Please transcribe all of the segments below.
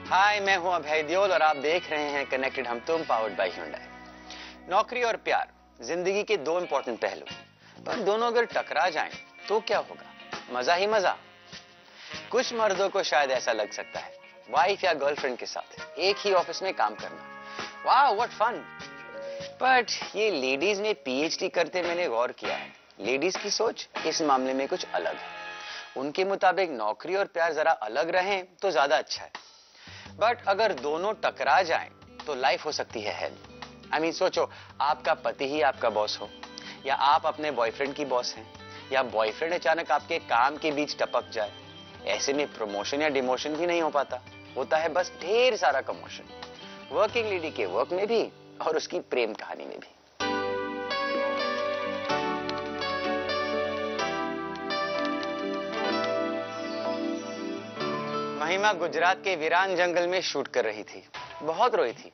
हाय, मैं हूं अभय दियोल और आप देख रहे हैं कनेक्टेड हम तुम पावर्ड बाय Hyundai। नौकरी और प्यार जिंदगी के दो इंपॉर्टेंट पहलू, पर दोनों अगर टकरा जाएं तो क्या होगा? मजा ही मजा। कुछ मर्दों को शायद ऐसा लग सकता है, वाइफ या गर्लफ्रेंड के साथ एक ही ऑफिस में काम करना, वाह व्हाट फन। बट ये लेडीज में पीएचडी करते मैंने गौर किया है, लेडीज की सोच इस मामले में कुछ अलग है। उनके मुताबिक नौकरी और प्यार जरा अलग रहें तो ज्यादा अच्छा है, बट अगर दोनों टकरा जाएं तो लाइफ हो सकती है हेल। I mean, सोचो, आपका पति ही आपका बॉस हो, या आप अपने बॉयफ्रेंड की बॉस हैं, या बॉयफ्रेंड अचानक आपके काम के बीच टपक जाए। ऐसे में प्रमोशन या डिमोशन भी नहीं हो पाता, होता है बस ढेर सारा कमोशन, वर्किंग लेडी के वर्क में भी और उसकी प्रेम कहानी में भी। महिमा गुजरात के वीरान जंगल में शूट कर रही थी। बहुत रोई थी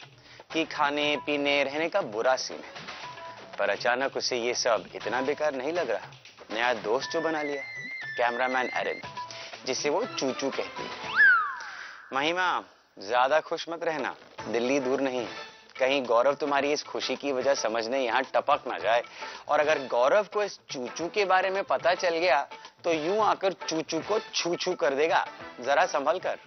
कि खाने पीने रहने का बुरा सीन है, पर अचानक उसे ये सब इतना बेकार नहीं लग रहा। नया दोस्त जो बना लिया, कैमरामैन एरन, जिसे वो चूचू कहती है। महिमा, ज्यादा खुश मत रहना, दिल्ली दूर नहीं है। कहीं गौरव तुम्हारी इस खुशी की वजह समझने यहाँ टपक ना जाए, और अगर गौरव को इस चूचू के बारे में पता चल गया तो यूं आकर चूचू को छू छू कर देगा। जरा संभल कर।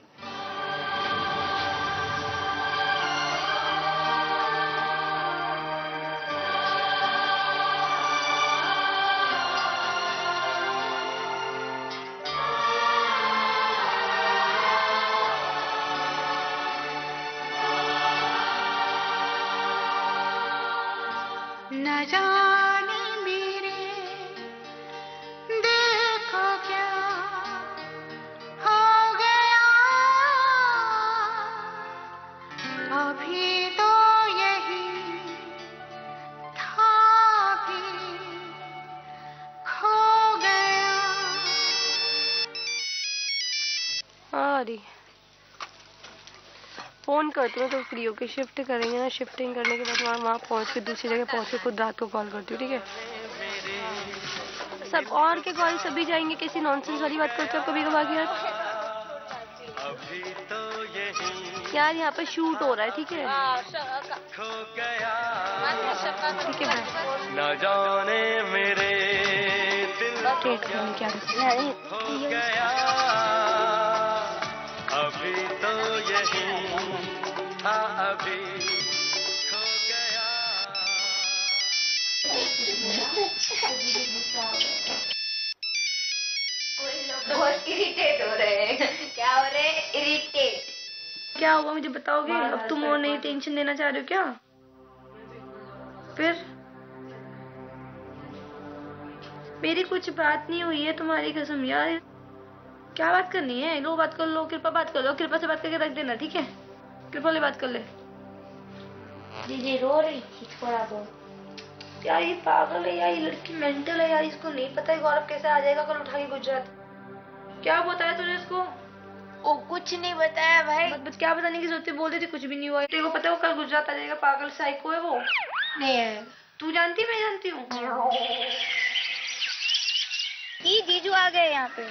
न जाने मेरे दिल को क्या हो गया, अभी तो यही था भी खो गया। अरे फोन करती हूँ तो फ्री होके शिफ्ट करेंगे ना, शिफ्टिंग करने के बाद वहाँ पहुँच के दूसरी जगह पहुँच के खुद रात को कॉल करती हूँ, ठीक है? सब और के कॉल सभी जाएंगे, किसी नॉनसेंस वाली बात करते हो कभी कभार यार यहाँ पे शूट हो रहा है, ठीक है? ठीक है न जाने मेरे दिल क्या हो गया, अभी तो यही था, अभी खो गया। बहुत इरिटेट हो रहे हैं। क्या हो रहे हैं? इरिटेट। क्या हुआ मुझे बताओगे? अब तुम और नहीं टेंशन देना चाह रहे हो क्या? फिर मेरी कुछ बात नहीं हुई है, तुम्हारी कसम यार। क्या बात करनी है? लो बात कर लो, कृपा बात कर लो, कृपा से बात करके रख देना, ठीक है? कृपा ले बात कर ले। दीदी रो रही थी थोड़ा बहुत। यार ये पागल है यार, ये लड़की मेंटल है यार, इसको नहीं पता है गौरव कैसे आ जाएगा कल उठा के गुजरात। क्या बताया तूने इसको? ओ कुछ नहीं बताया भाई। बस क्या बताने की जरूरत है, बोल देती कुछ भी नहीं हुआ। तेरे को पता है वो कल गुजरात आ जाएगा, पागल साइको है वो। नहीं है। तू जानती है? मैं जानती हूँ। ये जीजू आ गए यहाँ पे।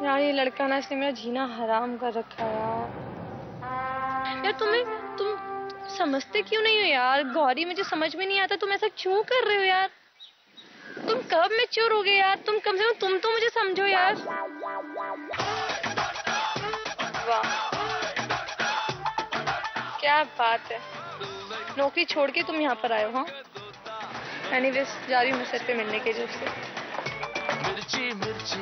यार ये लड़का ना, इसने मेरा जीना हराम कर रखा है यार। यार तुम समझते क्यों नहीं हो यार? गौरी मुझे समझ में नहीं आता, तुम ऐसा क्यों कर रहे हो यार? तुम कब मैच्योर हो गए यार? तुम कम से कम तुम तो मुझे समझो यार। वाह क्या बात है, नौकरी छोड़ के तुम यहाँ पर आए हो? हाँ एनीवेज जा रही हूँ मैं सर पे मिलने के लिए उससे। मिर्ची मिर्ची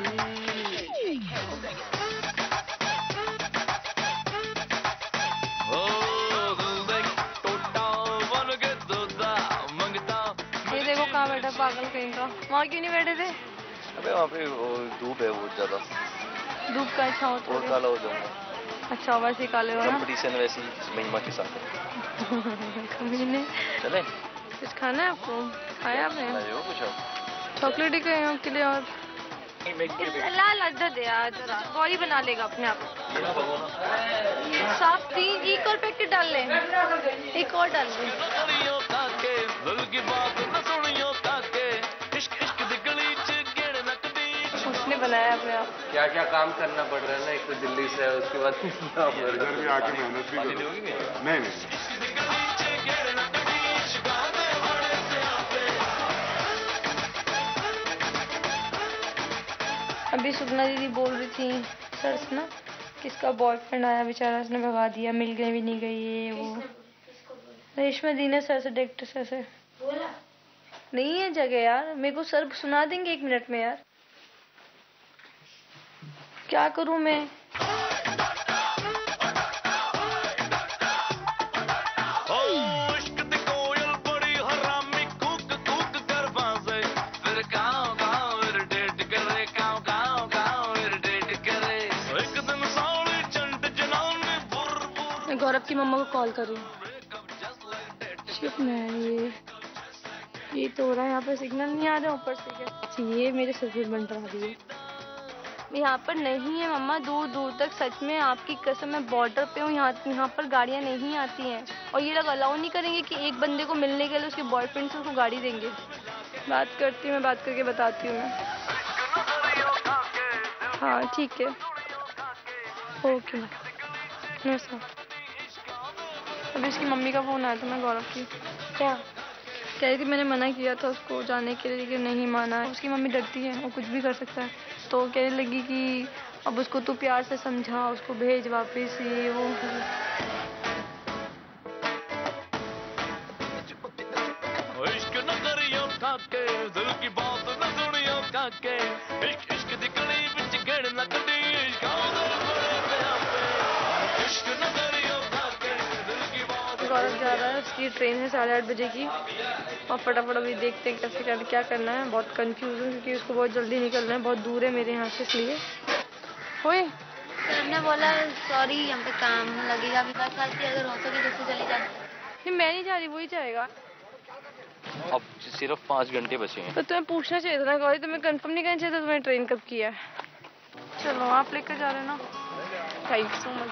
ये देखो कहाँ बैठा पागल कहीं का। वहाँ क्यों नहीं बैठे थे? अबे वहाँ पे धूप है बहुत ज्यादा। धूप का छाँव तो और काला हो जाऊंगा। अच्छा वैसे ही काले हो ना? कंपटीशन वैसे ही महिमा के साथ है। कमीने। चले? कुछ खाना है आपको? खाया आपने? कुछ चॉकलेट ही कहे आपके लिए। और लाल अदद यार, गौरी बना लेगा अपने आप। साफ 3 एक और पैकेट डाल ले, एक और डाल ले। उसने बनाया अपने आप। क्या क्या काम करना पड़ रहा है ना, एक तो दिल्ली से है, उसके बाद इधर भी आके मेहनत भी करो। नहीं अभी सुगना दीदी बोल रही थी सर से ना, किसका बॉयफ्रेंड आया बेचारा, उसने भगा दिया, मिल गई भी नहीं गई ये वो। रेशमा दी ने सर से, डायरेक्टर सर से बोला नहीं है जगह यार, मेरे को सर सुना देंगे 1 मिनट में यार, क्या करूं मैं। मैं गौरव की मम्मा को कॉल कर रही हूँ। शिट मैं ये तो हो रहा है, यहाँ पर सिग्नल नहीं आ रहा, ऊपर से क्या ये मेरे सिर बन रहा है। यहाँ पर नहीं है मम्मा, दूर दूर तक, सच में आपकी कसम, मैं बॉर्डर पे हूँ, यहाँ पर गाड़ियाँ नहीं आती हैं, और ये लोग अलाउ नहीं करेंगे कि एक बंदे को मिलने के लिए उसके बॉयफ्रेंड से उसको गाड़ी देंगे। बात करती हूँ मैं, बात करके बताती हूँ मैं। हाँ ठीक है, ओके नमस्कार। अभी उसकी मम्मी का फोन आया था मैं गौरव की, क्या कह रही थी मैंने मना किया था उसको जाने के लिए, लेकिन नहीं माना। उसकी मम्मी डरती है, वो कुछ भी कर सकता है, तो कहने लगी कि अब उसको तू प्यार से समझा, उसको भेज वापस, ये वो। इश्क न करियो काके, दिल की बात न सुनियो काके, इश्क इश्क दी गली विच गेड़ न कड्डी, इश्क न करियो काके, दिल की बात। गौरव जा रहा है, उसकी ट्रेन है 8:30 बजे की, और फटाफट अभी देखते हैं कैसे क्या करना है। बहुत कंफ्यूज हूँ क्योंकि उसको बहुत जल्दी निकलना है, बहुत दूर है मेरे यहाँ से, इसलिए। ओए हमने बोला सॉरी, हम पे काम लगेगा, विकास खाती अगर हो सके जैसे चले जाए। मैं नहीं जा रही, वही जाएगा। अब सिर्फ 5 घंटे बचे हैं। तो तुम्हें पूछना चाहिए था ना गौरी, तुम्हें कंफर्म नहीं करना चाहिए था तुम्हें ट्रेन कब की है। चलो आप लेकर जा रहे हो ना, thank you so much.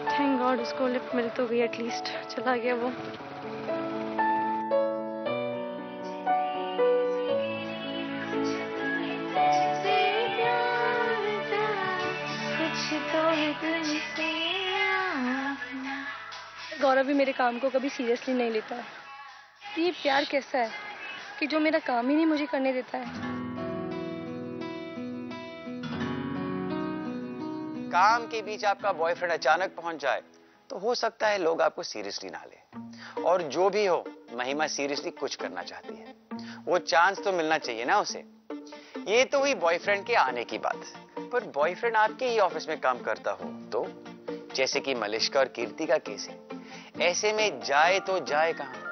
Thank God उसको लिफ्ट मिल तो गई एटलीस्ट, चला गया वो। गौरव भी मेरे काम को कभी सीरियसली नहीं लेता है। ये प्यार कैसा है कि जो मेरा काम ही नहीं मुझे करने देता है। काम के बीच आपका बॉयफ्रेंड अचानक पहुंच जाए तो हो सकता है लोग आपको सीरियसली ना ले, और जो भी हो महिमा सीरियसली कुछ करना चाहती है, वो चांस तो मिलना चाहिए ना उसे। ये तो हुई बॉयफ्रेंड के आने की बात, पर बॉयफ्रेंड आपके ही ऑफिस में काम करता हो तो, जैसे कि मलिश्का और कीर्ति का केस है, ऐसे में जाए तो जाए कहां।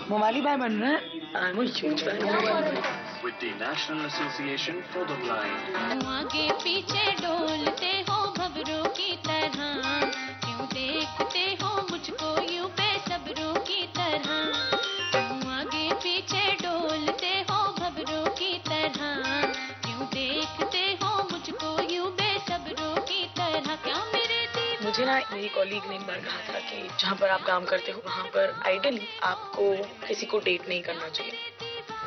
मोमाली भाई बन रहे हैं। I'm a huge fan of Momaली भाई। With the National Association for the Blind. आगे पीछे डोलते हो भंवरों की तरह, क्यों देखते हो मुझको यूं बेसब्रों की तरह। आगे पीछे डोलते हो भंवरों की तरह, क्यों देखते हो मुझको यूं बेसब्रों की तरह। क्या मेरे मुझे ना मेरी कॉलीग ने एक बार कहा था कि जहाँ पर आप काम करते हो वहाँ पर आइडियली आपको किसी को डेट नहीं करना चाहिए,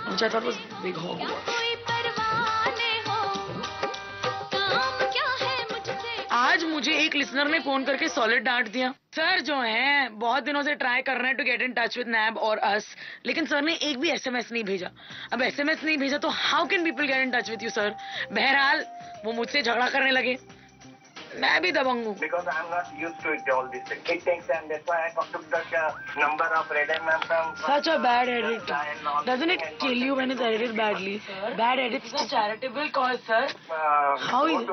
मुझे थॉट वाज बिग होम। आज मुझे एक लिसनर ने फोन करके सॉलिड डांट दिया। सर जो हैं बहुत दिनों से ट्राई कर रहे हैं to get in touch with nab और अस, लेकिन सर ने एक भी एसएमएस नहीं भेजा। अब एसएमएस नहीं भेजा तो how can people get in touch with you sir. बहरहाल वो मुझसे झगड़ा करने लगे, मैं भी दबंग हूँ। Because I am not used to it, all these things. It takes time. That's why I took the number of Red and Ma'am from. Such a bad edit. Doesn't it kill you when it's edited badly? Bad edits. It's a charitable cause, sir. How is it?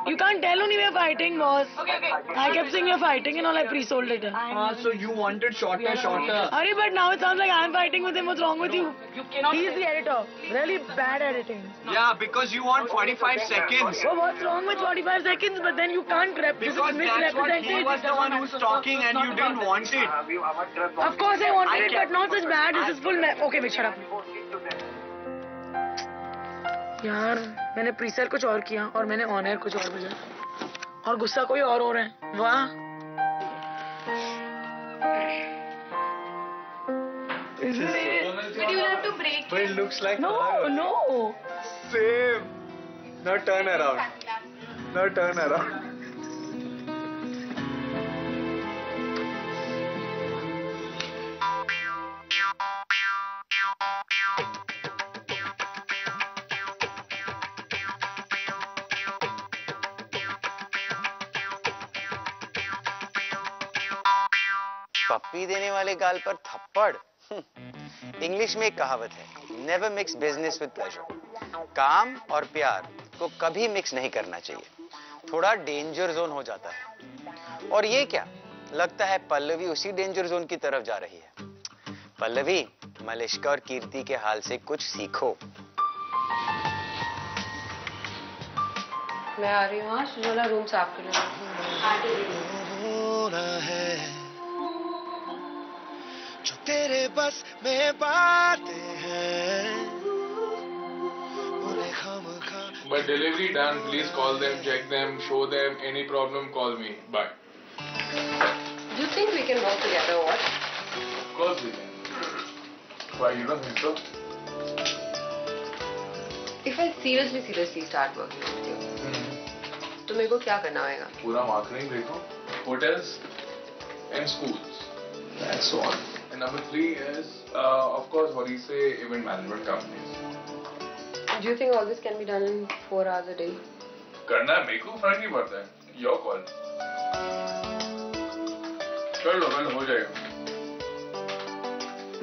You can't tell only we're fighting, boss. Okay. I kept saying we're fighting and all. I pre-sold it. So you wanted shorter. Sorry, but now it sounds like I'm fighting with him. What's wrong with you? He's the editor. Really bad editing. Yeah, because you want 45 seconds. So what's wrong with 45 seconds? But then you can't Because that's what he was the one who's talking and you didn't want it. Of course I wanted it, but not such bad. This is full. Okay, wait, shut up. यार मैंने presale कुछ और किया और मैंने on air कुछ और भेजा। और गुस्सा कोई और हो रहा है। वाह। But you'll have to break. But it looks like No, no. same. Now turn around. Now turn around. पप्पी देने वाले गाल पर थप्पड़। इंग्लिश में एक कहावत है, never mix business with pleasure. काम और प्यार को कभी मिक्स नहीं करना चाहिए, थोड़ा डेंजर जोन हो जाता है। और ये क्या, लगता है पल्लवी उसी डेंजर जोन की तरफ जा रही है। पल्लवी, मलिष्का और कीर्ति के हाल से कुछ सीखो। मैं आ रही हूँ, आज वाला रूम साफ कर लेना। जो तेरे बस में बातें हैं उन्हें खामखा। But delivery done. Please call them, check them, show them. Any problem, call me. Bye. Do you think we can work together or what? Of course we can. Why, you don't think so? If I seriously start working with you, तो मेरे को क्या करना होगा? पूरा marketing देखो, hotels and schools. That's all. And number 3 is, of course, what do you say, event management companies. Do you think all this can be done in 4 hours a day? करना है, मेरे को फर्क नहीं पड़ता है. Your call. कर लो, हो जाएगा.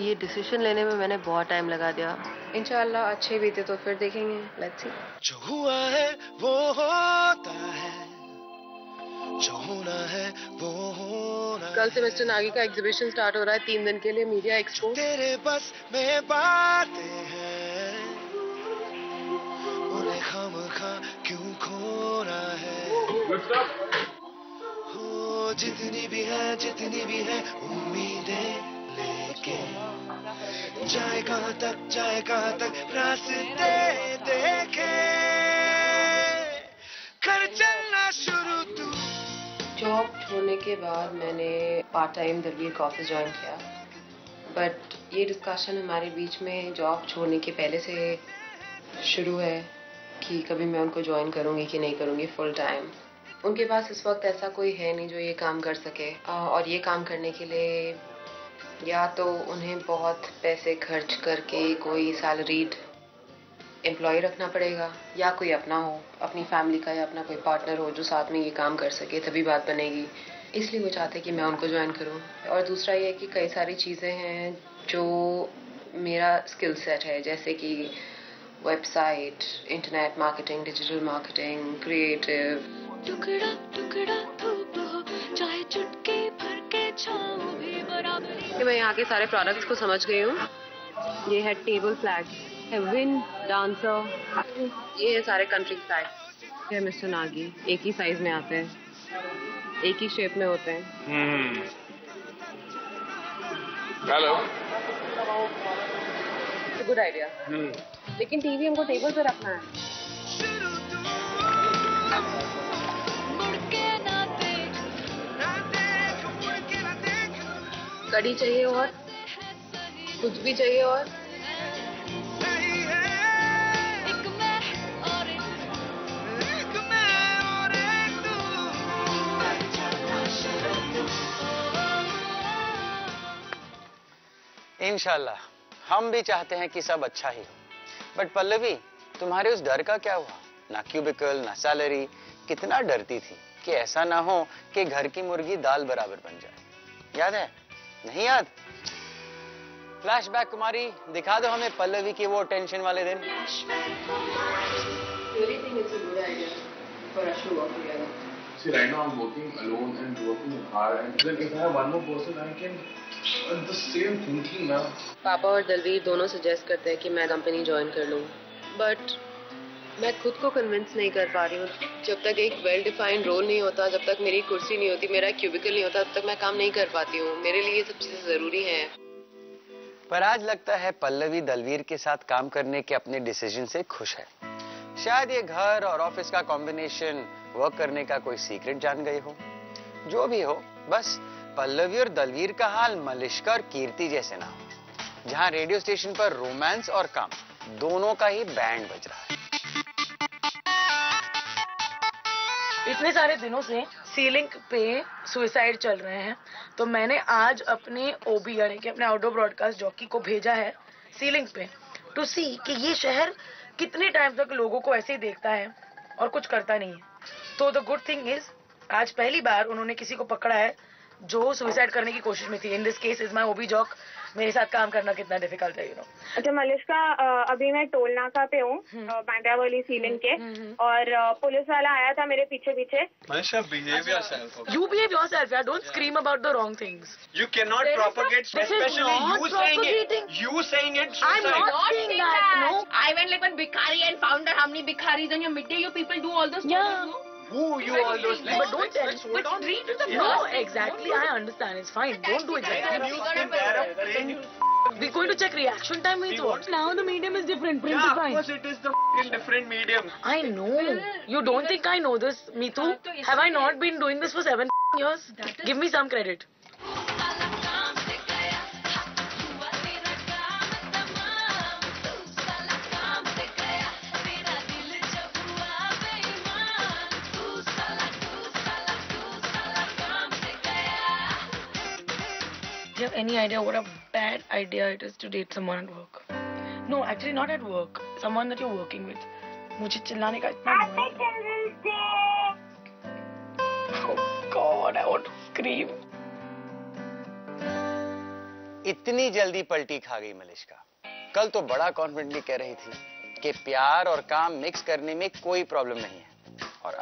ये डिसीजन लेने में मैंने बहुत टाइम लगा दिया. इंशाल्लाह अच्छे बीते तो फिर देखेंगे. Let's see. जो हुआ है वो होता है, जो होना है वो होना। कल से मिस्टर नागी का एग्जीबिशन स्टार्ट हो रहा है 3 दिन के लिए, मीडिया एक्सपो। तेरे बस में बातें हैं उन्हें खामखा क्यों खोना है। हो जितनी भी है उम्मीदें लेके जाए कहाँ तक रास्ते देखे, कर चलना शुरू तू। जॉब छोड़ने के बाद मैंने पार्ट टाइम दलवीर का ऑफिस ज्वाइन किया, बट ये डिस्कशन हमारे बीच में जॉब छोड़ने के पहले से शुरू है कि कभी मैं उनको ज्वाइन करूँगी कि नहीं करूँगी फुल टाइम। उनके पास इस वक्त ऐसा कोई है नहीं जो ये काम कर सके, और ये काम करने के लिए या तो उन्हें बहुत पैसे खर्च करके कोई सैलरीड एम्प्लॉय रखना पड़ेगा, या कोई अपना हो, अपनी फैमिली का या अपना कोई पार्टनर हो जो साथ में ये काम कर सके, तभी बात बनेगी। इसलिए वो चाहते हैं कि मैं उनको ज्वाइन करूं। और दूसरा ये है कि कई सारी चीज़ें हैं जो मेरा स्किल सेट है, जैसे कि website, internet marketing, digital marketing, creative. टुकड़ा टुकड़ा धूप हो चाहे चुटकी भर के छाँव भी बराबर। मैं यहाँ के सारे प्रोडक्ट्स को समझ गई हूँ। ये है टेबल फ्लैग, है विंड डांसर, ये है सारे कंट्री फ्लैग। ये मिस्टर नागी एक ही साइज में आते हैं, एक ही शेप में होते हैं। Hello, good idea. लेकिन टीवी हमको टेबल पे रखना है। कड़ी चाहिए और कुछ भी चाहिए और इंशाल्लाह हम भी चाहते हैं कि सब अच्छा ही हो। बट पल्लवी, तुम्हारे उस डर का क्या हुआ? ना क्यूबिकल ना सैलरी, कितना डरती थी कि ऐसा ना हो कि घर की मुर्गी दाल बराबर बन जाए। याद है? नहीं याद? फ्लैशबैक कुमारी, दिखा दो हमें पल्लवी के वो टेंशन वाले दिन। See, right now I'm working alone and working hard, and then if I have one more person, I can the same thinking now. पापा और दलवीर दोनों सजेस्ट करते हैं कि मैं कंपनी ज्वाइन कर लूं, बट मैं खुद को कन्विंस नहीं कर पा रही हूँ। जब तक एक वेल डिफाइंड रोल नहीं होता, जब तक मेरी कुर्सी नहीं होती, मेरा क्यूबिकल नहीं होता, तब तक मैं काम नहीं कर पाती हूँ। मेरे लिए ये सब चीजें जरूरी हैं। पर आज लगता है पल्लवी दलवीर के साथ काम करने के अपने डिसीजन से खुश है। शायद ये घर और ऑफिस का कॉम्बिनेशन वर्क करने का कोई सीक्रेट जान गए हो। जो भी हो, बस पल्लवी और दलवीर का हाल मलिष्का और कीर्ति जैसे ना हो, जहां रेडियो स्टेशन पर रोमांस और काम दोनों का ही बैंड बज रहा है। इतने सारे दिनों से सीलिंग पे सुसाइड चल रहे हैं, तो मैंने आज अपने ओबी यानी कि अपने आउटडोर ब्रॉडकास्ट जॉकी को भेजा है सीलिंग पे टू सी कि ये शहर कितने टाइम तक लोगों को ऐसे ही देखता है और कुछ करता नहीं है। तो द गुड थिंग इज आज पहली बार उन्होंने किसी को पकड़ा है जो सुसाइड करने की कोशिश में थी। In this case is my obi jock. मेरे साथ काम करना कितना डिफिकल्ट है, यू नो। अच्छा मलिष्का, अभी मैं टोल नाका पे हूँ, बांद्रा वाली सीलिंग के, और पुलिस वाला आया था मेरे पीछे पीछे। Manisha, behave yourself. You behave yourself, yeah. Don't scream about the wrong things. You cannot propagate, especially you saying it. You saying it. I'm not saying that. No, I went like one Bhikhari and found out how many Bhikharis on your midday you people do all those Yeah. things, no? Who you all those things? but don't tell. But read to the No, person. exactly. I understand. It's fine. Don't do exactly. You think they are a plane? We're going to check reaction time with what? Now the medium is different. Print Yeah, is of fine. course it is the f***ing different medium. I know. You don't think I know this, Meetu? Have I not been doing this for 7 years? Give me some credit. Do you have any idea what a bad idea it is to date someone at work? No, actually not at work. Someone that you're working with. मुझे चिल्लाने का इतना Oh God, I want to scream. इतनी जल्दी पलटी खा गई मलिष्का। कल तो बड़ा कॉन्फिडेंटली कह रही थी कि प्यार और काम मिक्स करने में कोई प्रॉब्लम नहीं है, और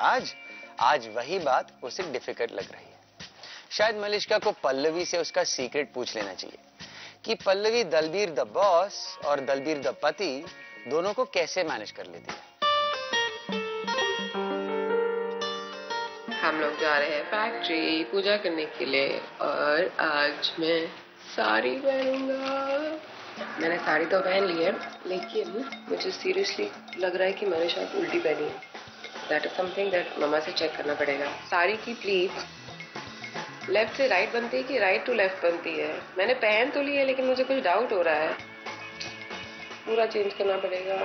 आज वही बात उसे डिफिकल्ट लग रही है। शायद मलिष्का को पल्लवी से उसका सीक्रेट पूछ लेना चाहिए कि पल्लवी दलबीर द बॉस और दलबीर द पति दोनों को कैसे मैनेज कर लेती है। हम लोग जा रहे हैं फैक्ट्री पूजा करने के लिए, और आज मैं साड़ी पहनूंगा। मैंने साड़ी तो पहन ली है, लेकिन मुझे सीरियसली लग रहा है कि मैंने शायद उल्टी पहनी है। दैट इज समथिंग दैट मम्मा से चेक करना पड़ेगा। साड़ी की प्लीट्स लेफ्ट से राइट बनती है कि राइट टू लेफ्ट बनती है? मैंने पहन तो ली है, लेकिन मुझे कुछ डाउट हो रहा है। पूरा चेंज करना पड़ेगा।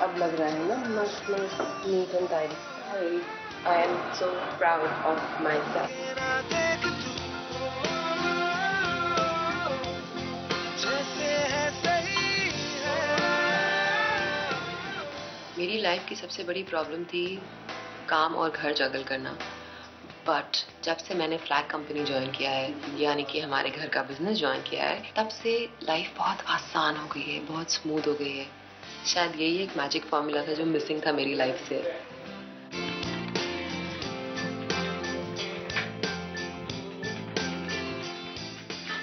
अब लग रहा है ना मस्त मस्त neat and tidy. I am so proud of my self. मेरी लाइफ की सबसे बड़ी प्रॉब्लम थी काम और घर जगल करना, बट जब से मैंने फ्लैग कंपनी ज्वाइन किया है, यानी कि हमारे घर का बिजनेस ज्वाइन किया है, तब से लाइफ बहुत आसान हो गई है, बहुत स्मूथ हो गई है। शायद यही एक मैजिक फॉर्मूला था जो मिसिंग था मेरी लाइफ से।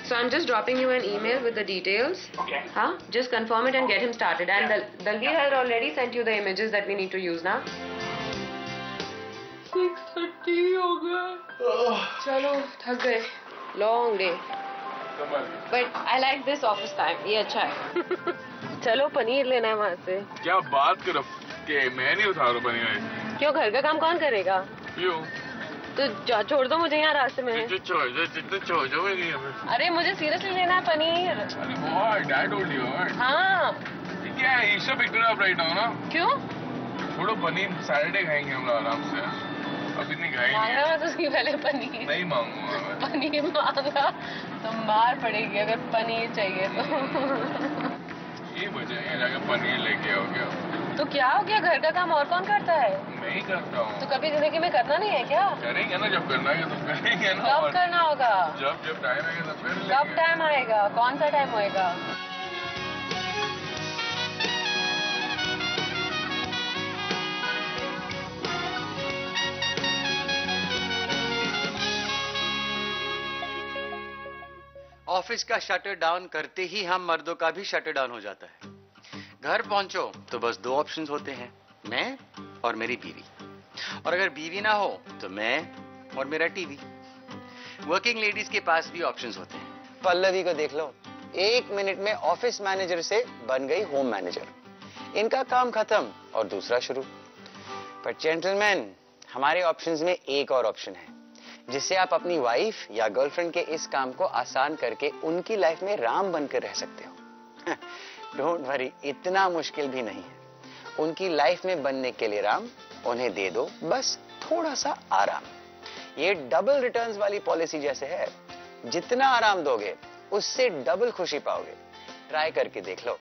So I'm just dropping you an email with the details. Okay. Huh? Just confirm it and get him started. And Dalveer has already sent you the images that we need to use now. 6:30 हो गया। चलो थक गए। Long day. But I like this office time. ये अच्छा है। चलो पनीर लेना है वहाँ से। क्या बात करो कि मैं नहीं उठा रहा पनीर? क्यों, घर का काम कौन करेगा? क्यों? तो छोड़ दो मुझे यहाँ रास्ते में। छोड़ जाओ। अरे मुझे सीरियसली लेना है पनीर। अरे what? I told you. हाँ। क्या है? You should pick it up right now, ना? क्यों? थोड़ा पनीर सैटरडे खाएंगे हम लोग आराम से। अभी नहीं खाएंगे। मांगा मैं तुझसे पहले पनीर। नहीं मांगूंगा मैं। पनीर मांगा तो मार पड़ेगी अगर पनीर चाहिए तो। ये वजह है जाकर पनीर लेके आओ। क्या तो क्या हो गया, घर का काम और कौन करता है? मैं ही करता हूँ। तो कभी जिंदगी में करना नहीं है क्या? करेंगे ना, जब करना है तो करेंगे ना। कब करना होगा? जब टाइम आएगा तब कर लेंगे। कब टाइम आएगा? कौन सा टाइम होएगा? ऑफिस का शटर डाउन करते ही हम मर्दों का भी शटर डाउन हो जाता है। घर पहुंचो तो बस 2 ऑप्शंस होते हैं, मैं और मेरी बीवी, और अगर बीवी ना हो तो मैं और मेरा टीवी। वर्किंग लेडीज के पास भी ऑप्शंस होते हैं। पल्लवी को देख लो, 1 मिनट में ऑफिस मैनेजर से बन गई होम मैनेजर। इनका काम खत्म और दूसरा शुरू। पर जेंटलमैन, हमारे ऑप्शंस में एक और ऑप्शन है जिससे आप अपनी वाइफ या गर्लफ्रेंड के इस काम को आसान करके उनकी लाइफ में राम बनकर रह सकते हो। डोंट वरी, इतना मुश्किल भी नहीं है। उनकी लाइफ में बनने के लिए राम उन्हें दे दो बस थोड़ा सा आराम। ये डबल रिटर्न्स वाली पॉलिसी जैसे है, जितना आराम दोगे उससे डबल खुशी पाओगे। ट्राई करके देख लो।